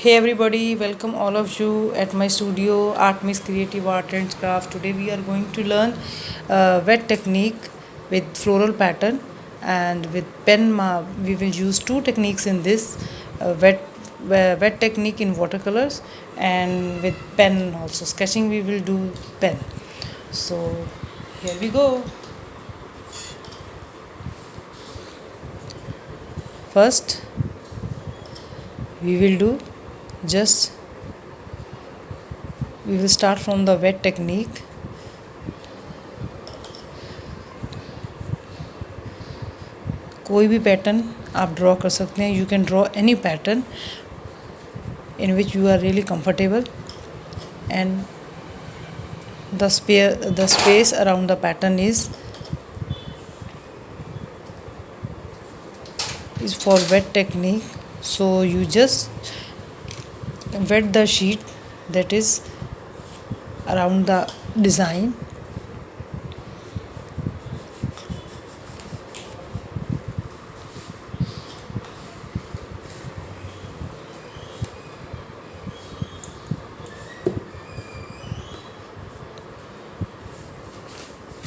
Hey everybody, welcome all of you at my studio Art Mix Creative Art and Craft. Today we are going to learn wet technique with floral pattern and with we will use two techniques in this wet technique in watercolors and with pen also. Sketching we will do pen. So here we go. First we will do just we will start from the wet technique. कोई भी pattern आप draw कर सकते हैं. You can draw any pattern in which you are really comfortable and the space around the pattern is for wet technique. So you just wet the sheet that is around the design.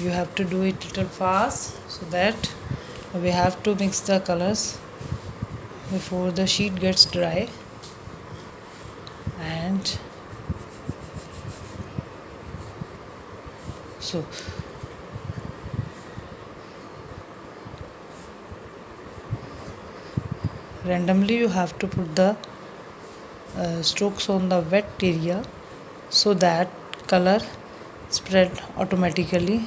You have to do it little fast so that we have to mix the colors before the sheet gets dry. And so randomly you have to put the strokes on the wet area so that color spread automatically.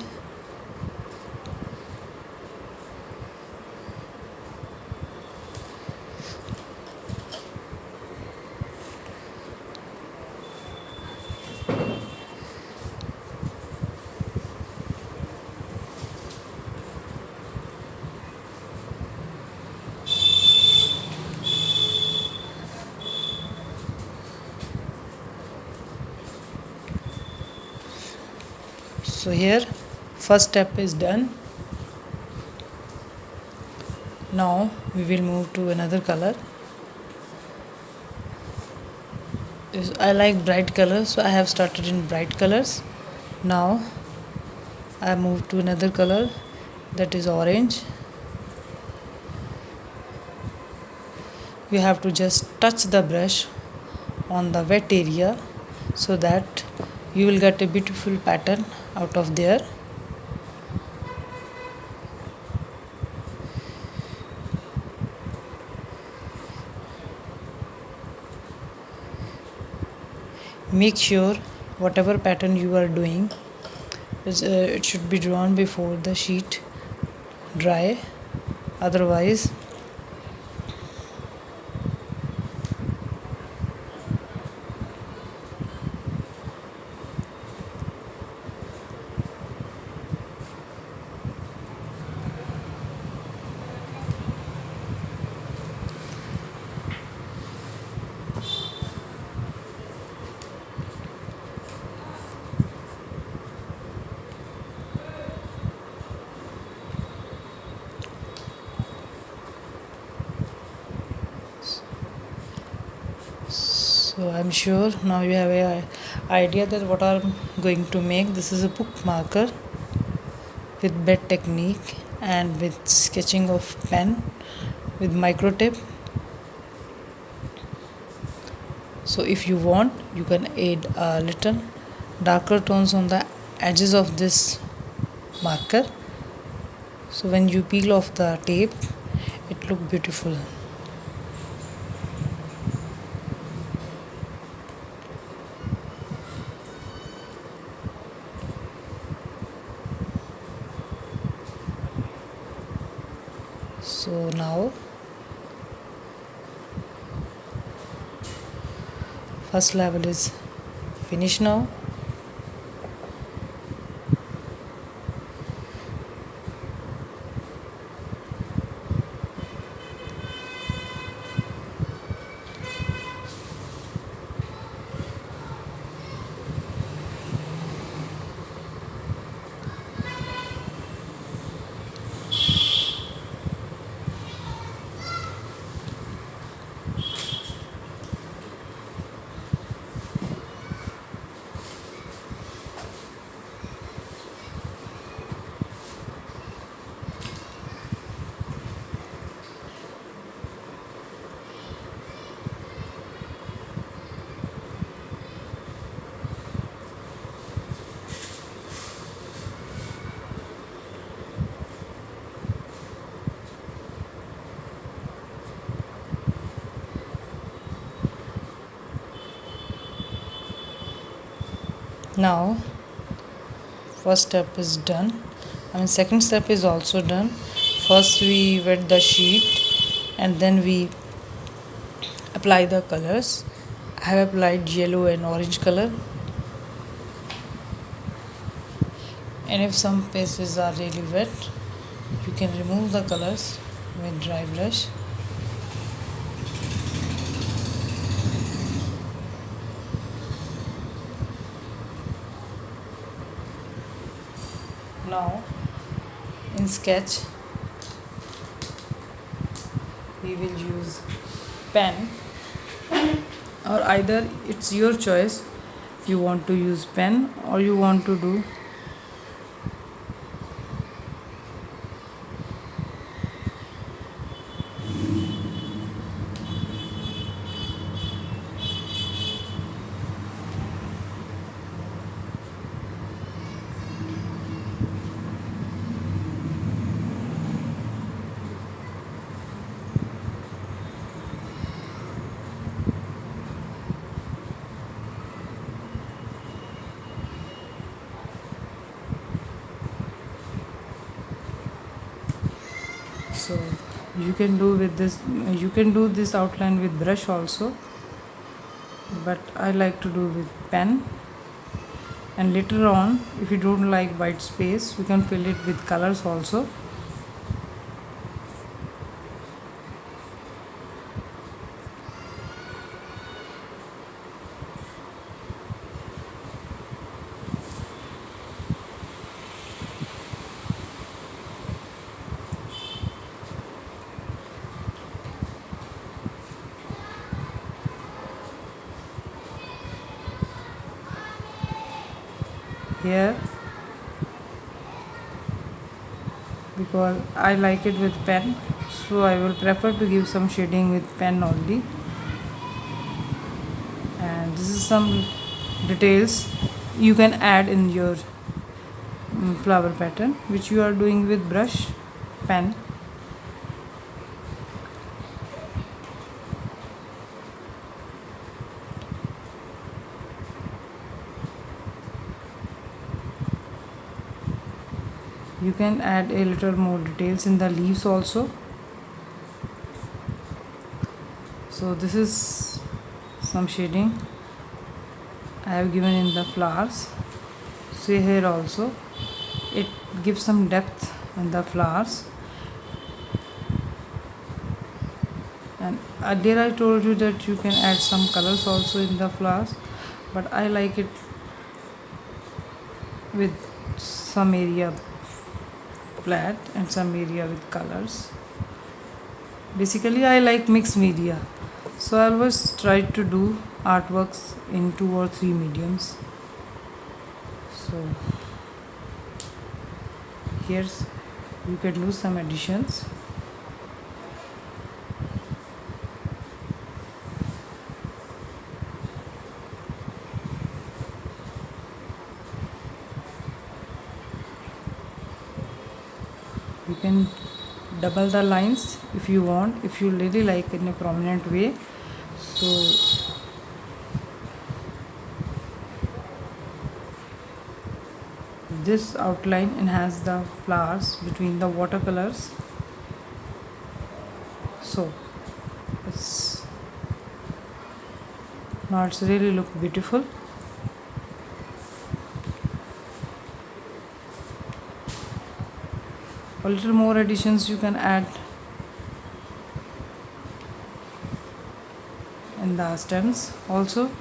So here first step is done. Now we will move to another color. I like bright colors, so I have started in bright colors. Now I move to another color, that is orange. You have to just touch the brush on the wet area so that you will get a beautiful pattern out of there. Make sure whatever pattern you are doing it should be drawn before the sheet dry, otherwise so I'm sure now you have a idea that what I'm going to make. This is a book marker with bed technique and with sketching of pen with micro tip. So if you want, you can add a little darker tones on the edges of this marker, so when you peel off the tape it look beautiful. So now first level is finished now. Now first step is done. Second step is also done. First we wet the sheet and then we apply the colors. I have applied yellow and orange color, and if some pieces are really wet, you can remove the colors with dry brush. Now in sketch we will use pen, or either it's your choice if you want to use pen or you want to do so you can do with this, you can do this outline with brush also, but I like to do with pen. And later on, if you don't like white space, you can fill it with colors also. Here, because I like it with pen, so I will prefer to give some shading with pen only. And this is some details you can add in your flower pattern which you are doing with brush, pen. You can add a little more details in the leaves also. So this is some shading I have given in the flowers. See here also, it gives some depth in the flowers. And earlier I told you that you can add some colors also in the flowers, but I like it with some area flat and some area with colors. Basically I like mixed media, so I always try to do artworks in 2 or 3 mediums. So here's, you can do some additions. You can double the lines if you want, if you really like in a prominent way. So this outline enhance the flowers between the watercolors, so it's now it's really look beautiful. A little more additions you can add in the stems also.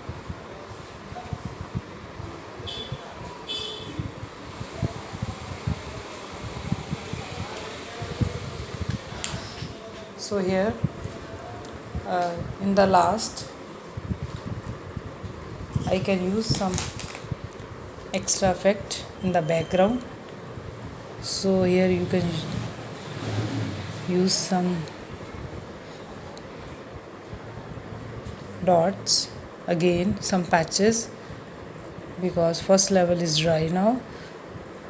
So here in the last I can use some extra effect in the background. So here you can use some dots, again some patches, because first level is dry now.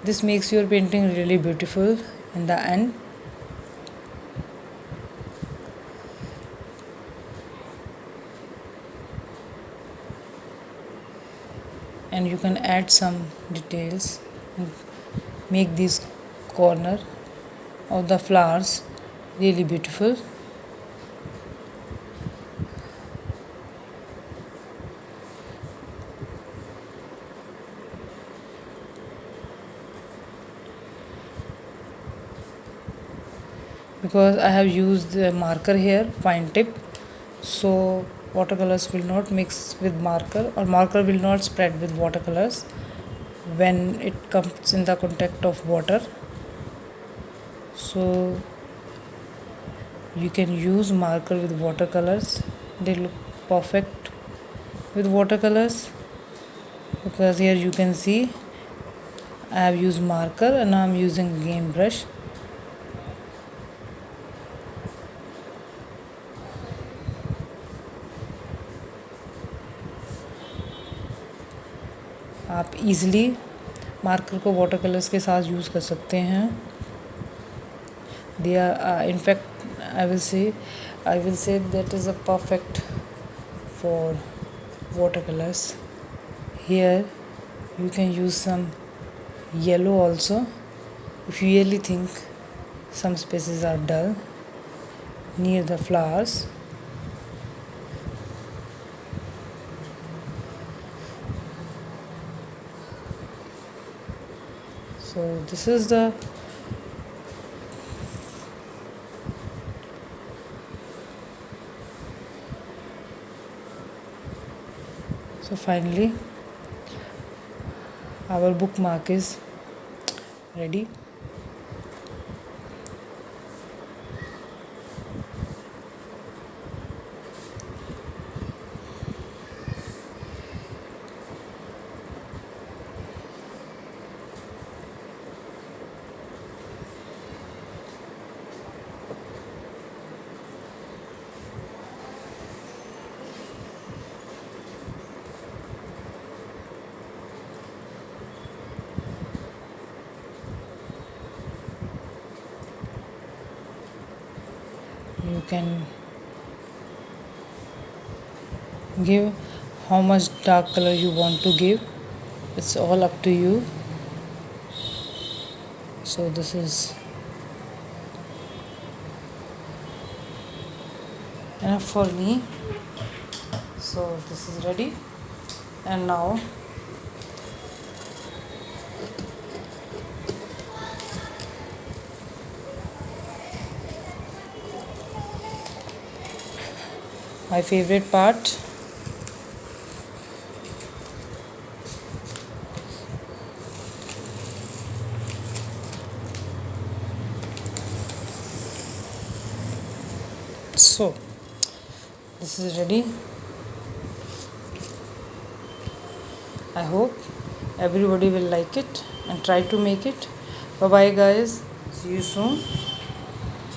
This makes your painting really beautiful in the end. and you can add some details and make this corner of the flowers really beautiful. Because I have used the marker here, fine tip, so watercolors will not mix with marker, or marker will not spread with watercolors when it comes in the contact of water. So you can use marker with watercolors, they look perfect with watercolors. Because here you can see I have used marker and I am using game brush. आप easily marker को water colours के साथ use कर सकते हैं. They are in fact I will say that is a perfect for watercolors. Here you can use some yellow also if you really think some spaces are dull near the flowers. So this is the so finally our bookmark is ready. You can give how much dark color you want to give, it's all up to you. So this is enough for me. So this is ready, and now my favorite part, so this is ready. I hope everybody will like it and try to make it. Bye bye guys, see you soon.